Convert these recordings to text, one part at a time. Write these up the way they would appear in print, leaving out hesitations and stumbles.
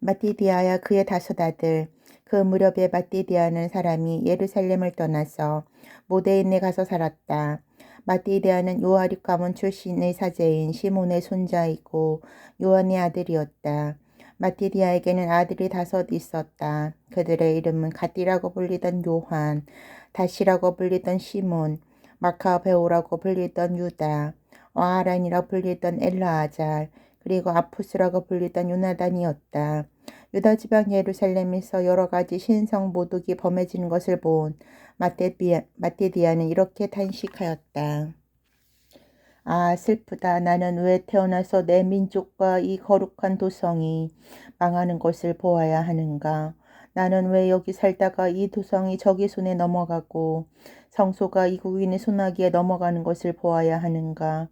마띠디아야 그의 다섯 아들. 그 무렵에 마띠디아는 사람이 예루살렘을 떠나서 모데인에 가서 살았다. 마띠디아는 요아립 가문 출신의 사제인 시몬의 손자이고 요한의 아들이었다. 마띠디아에게는 아들이 다섯 있었다. 그들의 이름은 갓디라고 불리던 요한, 다시라고 불리던 시몬, 마카베오라고 불리던 유다, 어하란이라고 불리던 엘라아잘, 그리고 아푸스라고 불리던 요나단이었다. 유다 지방 예루살렘에서 여러 가지 신성 모독이 범해지는 것을 본 마띠디아는 이렇게 탄식하였다. 아, 슬프다. 나는 왜 태어나서 내 민족과 이 거룩한 도성이 망하는 것을 보아야 하는가? 나는 왜 여기 살다가 이 도성이 저기 손에 넘어가고 성소가 이국인의 손아귀에 넘어가는 것을 보아야 하는가?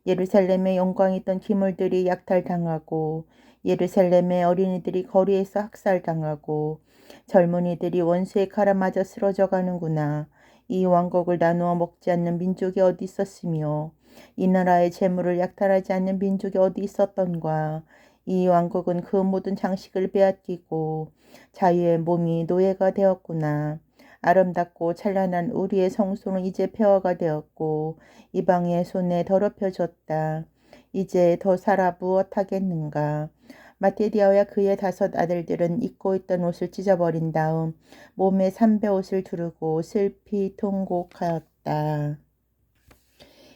예루살렘의 영광있던 기물들이 약탈당하고 예루살렘의 어린이들이 거리에서 학살당하고 젊은이들이 원수의 칼에 맞아 쓰러져 가는구나. 이 왕국을 나누어 먹지 않는 민족이 어디 있었으며 이 나라의 재물을 약탈하지 않는 민족이 어디 있었던가. 이 왕국은 그 모든 장식을 빼앗기고 자유의 몸이 노예가 되었구나. 아름답고 찬란한 우리의 성소는 이제 폐허가 되었고 이방의 손에 더럽혀졌다. 이제 더 살아 무엇하겠는가. 마테디아와 그의 다섯 아들들은 입고 있던 옷을 찢어버린 다음 몸에 삼배옷을 두르고 슬피 통곡하였다.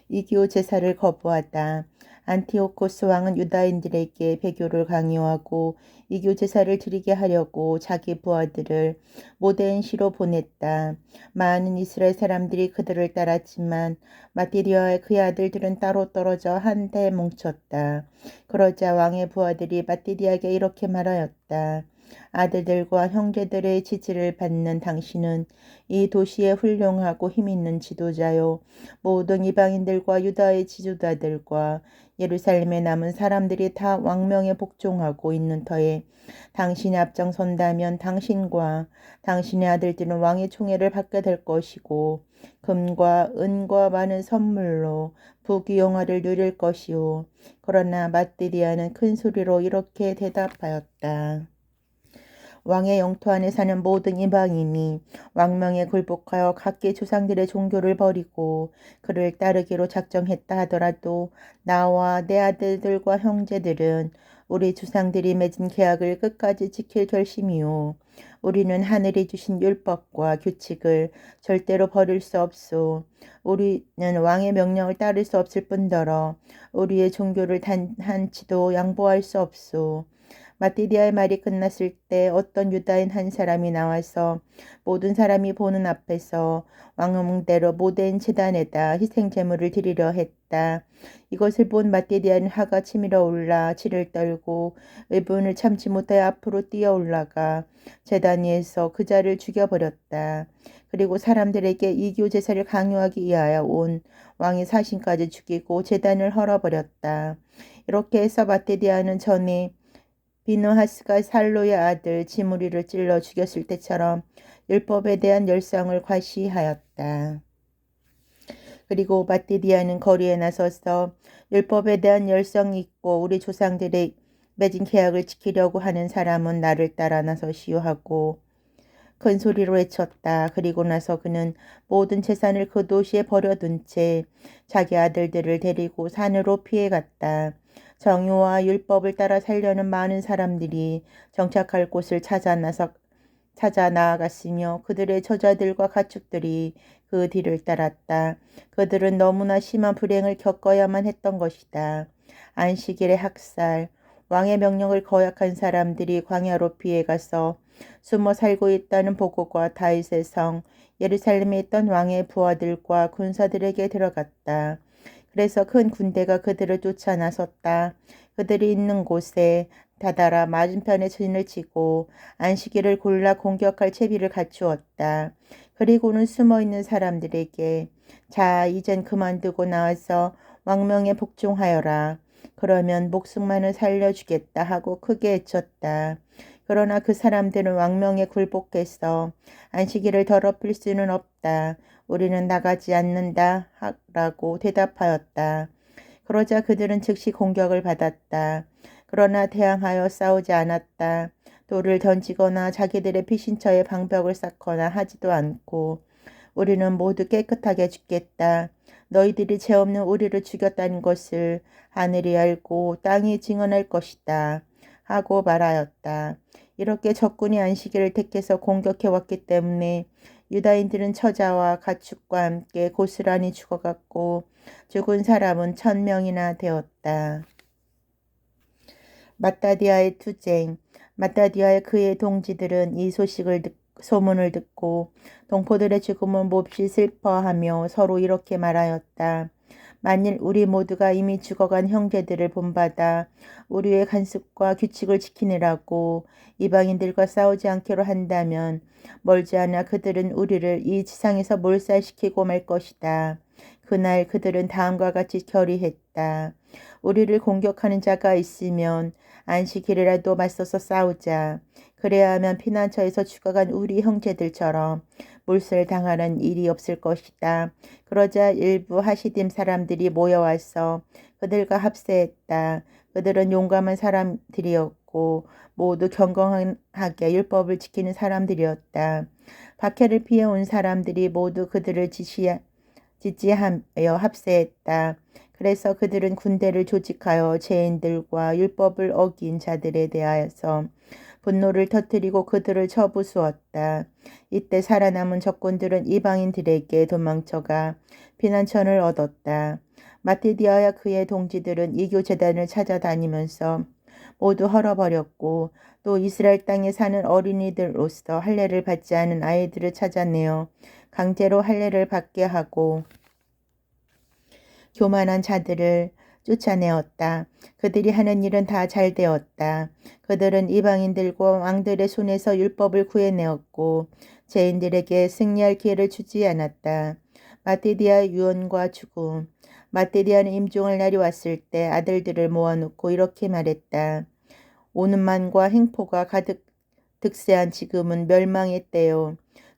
이기오 제사를 거부하다. 안티오코스 왕은 유다인들에게 배교를 강요하고 이교 제사를 드리게 하려고 자기 부하들을 모데인시로 보냈다. 많은 이스라엘 사람들이 그들을 따랐지만 마띠리아의 그의 아들들은 따로 떨어져 한데 뭉쳤다. 그러자 왕의 부하들이 마띠리아에게 이렇게 말하였다. 아들들과 형제들의 지지를 받는 당신은 이 도시의 훌륭하고 힘있는 지도자요. 모든 이방인들과 유다의 지도자들과 예루살렘에 남은 사람들이 다 왕명에 복종하고 있는 터에 당신이 앞장선다면 당신과 당신의 아들들은 왕의 총애를 받게 될 것이고 금과 은과 많은 선물로 부귀영화를 누릴 것이오. 그러나 마띠리아는 큰 소리로 이렇게 대답하였다. 왕의 영토 안에 사는 모든 이방인이 왕명에 굴복하여 각기 조상들의 종교를 버리고 그를 따르기로 작정했다 하더라도 나와 내 아들들과 형제들은 우리 조상들이 맺은 계약을 끝까지 지킬 결심이요. 우리는 하늘이 주신 율법과 규칙을 절대로 버릴 수 없소. 우리는 왕의 명령을 따를 수 없을 뿐더러 우리의 종교를 단 한치도 양보할 수 없소. 마띠디아의 말이 끝났을 때 어떤 유다인 한 사람이 나와서 모든 사람이 보는 앞에서 왕음대로 모든 제단에다 희생 제물을 드리려 했다. 이것을 본 마띠디아는 화가 치밀어 올라 치를 떨고 의분을 참지 못하여 앞으로 뛰어 올라가 제단 위에서 그 자를 죽여버렸다. 그리고 사람들에게 이교 제사를 강요하기 위하여 온 왕의 사신까지 죽이고 제단을 헐어버렸다. 이렇게 해서 마띠디아는 전에 비누하스가 살로의 아들 지므리를 찔러 죽였을 때처럼 율법에 대한 열성을 과시하였다. 그리고 마띠디아는 거리에 나서서 율법에 대한 열성이 있고 우리 조상들의 맺은 계약을 지키려고 하는 사람은 나를 따라 나서시오 하고 큰 소리로 외쳤다. 그리고 나서 그는 모든 재산을 그 도시에 버려둔 채 자기 아들들을 데리고 산으로 피해갔다. 정의와 율법을 따라 살려는 많은 사람들이 정착할 곳을 찾아 나아갔으며 그들의 저자들과 가축들이 그 뒤를 따랐다. 그들은 너무나 심한 불행을 겪어야만 했던 것이다. 안식일의 학살, 왕의 명령을 거역한 사람들이 광야로 피해가서 숨어 살고 있다는 보고가 다윗의 성 예루살렘에 있던 왕의 부하들과 군사들에게 들어갔다. 그래서 큰 군대가 그들을 쫓아 나섰다. 그들이 있는 곳에 다다라 맞은편에 진을 치고 안식일을 골라 공격할 채비를 갖추었다. 그리고는 숨어있는 사람들에게 자, 이젠 그만두고 나와서 왕명에 복종하여라. 그러면 목숨만을 살려주겠다 하고 크게 외쳤다. 그러나 그 사람들은 왕명에 굴복해서 안식일을 더럽힐 수는 없다. 우리는 나가지 않는다 라고 대답하였다. 그러자 그들은 즉시 공격을 받았다. 그러나 대항하여 싸우지 않았다. 돌을 던지거나 자기들의 피신처에 방벽을 쌓거나 하지도 않고 우리는 모두 깨끗하게 죽겠다. 너희들이 죄 없는 우리를 죽였다는 것을 하늘이 알고 땅이 증언할 것이다. 하고 말하였다. 이렇게 적군이 안식일을 택해서 공격해왔기 때문에 유다인들은 처자와 가축과 함께 고스란히 죽어갔고 죽은 사람은 1000명이나 되었다. 마따디아의 투쟁. 마따디아의 그의 동지들은 이 소문을 듣고 동포들의 죽음을 몹시 슬퍼하며 서로 이렇게 말하였다. 만일 우리 모두가 이미 죽어간 형제들을 본받아 우리의 간습과 규칙을 지키느라고 이방인들과 싸우지 않기로 한다면 멀지 않아 그들은 우리를 이 지상에서 몰살시키고 말 것이다. 그날 그들은 다음과 같이 결의했다. 우리를 공격하는 자가 있으면 안식일이라도 맞서서 싸우자. 그래야 하면 피난처에서 죽어간 우리 형제들처럼 몰살당하는 일이 없을 것이다. 그러자 일부 하시딤 사람들이 모여와서 그들과 합세했다. 그들은 용감한 사람들이었고 모두 경건하게 율법을 지키는 사람들이었다. 박해를 피해온 사람들이 모두 그들을 지지하여 합세했다. 그래서 그들은 군대를 조직하여 죄인들과 율법을 어긴 자들에 대하여서 분노를 터뜨리고 그들을 쳐부수었다. 이때 살아남은 적군들은 이방인들에게 도망쳐가 피난처를 얻었다. 마티디아와 그의 동지들은 이교 제단을 찾아다니면서 모두 헐어버렸고 또 이스라엘 땅에 사는 어린이들로서 할례를 받지 않은 아이들을 찾아내어 강제로 할례를 받게 하고 교만한 자들을 쫓아내었다. 그들이 하는 일은 다 잘 되었다. 그들은 이방인들과 왕들의 손에서 율법을 구해내었고 죄인들에게 승리할 기회를 주지 않았다. 마띠디아의 유언과 죽음. 마띠디아는 임종할 날이 왔을 때 아들들을 모아놓고 이렇게 말했다. 오는 만과 행포가 가득 득세한 지금은 멸망의 때요.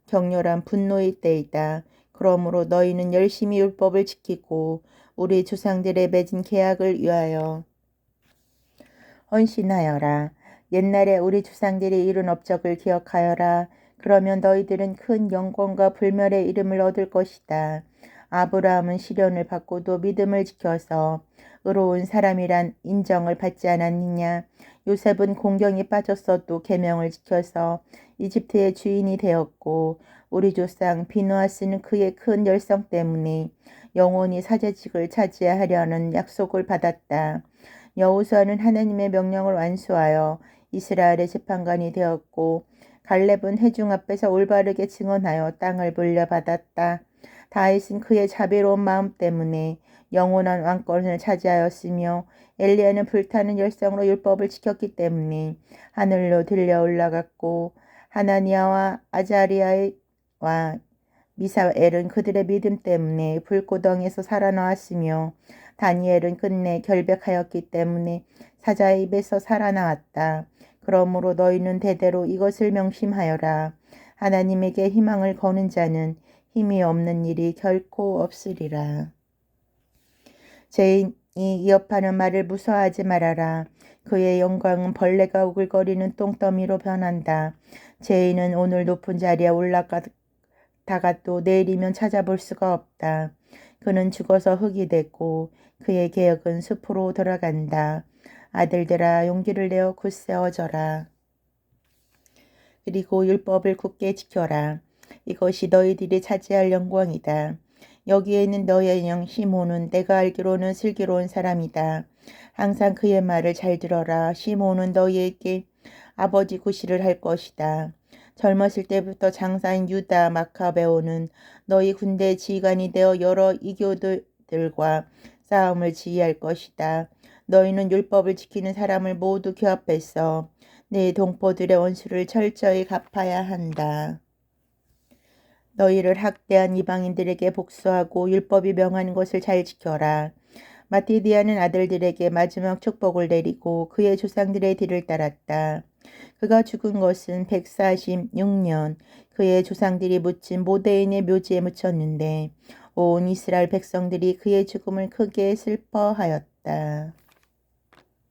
격렬한 분노의 때이다. 그러므로 너희는 열심히 율법을 지키고 우리 조상들의 맺은 계약을 위하여 헌신하여라. 옛날에 우리 조상들이 이룬 업적을 기억하여라. 그러면 너희들은 큰 영광과 불멸의 이름을 얻을 것이다. 아브라함은 시련을 받고도 믿음을 지켜서 의로운 사람이란 인정을 받지 않았느냐. 요셉은 공경에 빠졌어도 계명을 지켜서 이집트의 주인이 되었고 우리 조상 비누아스는 그의 큰 열성 때문에 영원히 사제직을 차지하려는 약속을 받았다. 여호수아는 하나님의 명령을 완수하여 이스라엘의 재판관이 되었고 갈렙은 회중 앞에서 올바르게 증언하여 땅을 물려받았다. 다윗은 그의 자비로운 마음 때문에 영원한 왕권을 차지하였으며 엘리야는 불타는 열성으로 율법을 지켰기 때문에 하늘로 들려 올라갔고 하나니아와 아자리아와 미사엘은 그들의 믿음 때문에 불구덩이에서 살아나왔으며 다니엘은 끝내 결백하였기 때문에 사자의 입에서 살아나왔다. 그러므로 너희는 대대로 이것을 명심하여라. 하나님에게 희망을 거는 자는 힘이 없는 일이 결코 없으리라. 죄인이 위협하는 말을 무서워하지 말아라. 그의 영광은 벌레가 우글거리는 똥더미로 변한다. 죄인은 오늘 높은 자리에 올라가다가 또 내일이면 찾아볼 수가 없다. 그는 죽어서 흙이 됐고 그의 계획은 숲으로 돌아간다. 아들들아 용기를 내어 굳세어져라. 그리고 율법을 굳게 지켜라. 이것이 너희들이 차지할 영광이다. 여기에 있는 너의 영 시몬은 내가 알기로는 슬기로운 사람이다. 항상 그의 말을 잘 들어라. 시몬은 너희에게 아버지 구실을 할 것이다. 젊었을 때부터 장사인 유다 마카베오는 너희 군대의 지휘관이 되어 여러 이교도들과 싸움을 지휘할 것이다. 너희는 율법을 지키는 사람을 모두 규합해서 내 동포들의 원수를 철저히 갚아야 한다. 너희를 학대한 이방인들에게 복수하고 율법이 명하는 것을 잘 지켜라. 마티디아는 아들들에게 마지막 축복을 내리고 그의 조상들의 뒤를 따랐다. 그가 죽은 것은 146년 그의 조상들이 묻힌 모데인의 묘지에 묻혔는데 온 이스라엘 백성들이 그의 죽음을 크게 슬퍼하였다.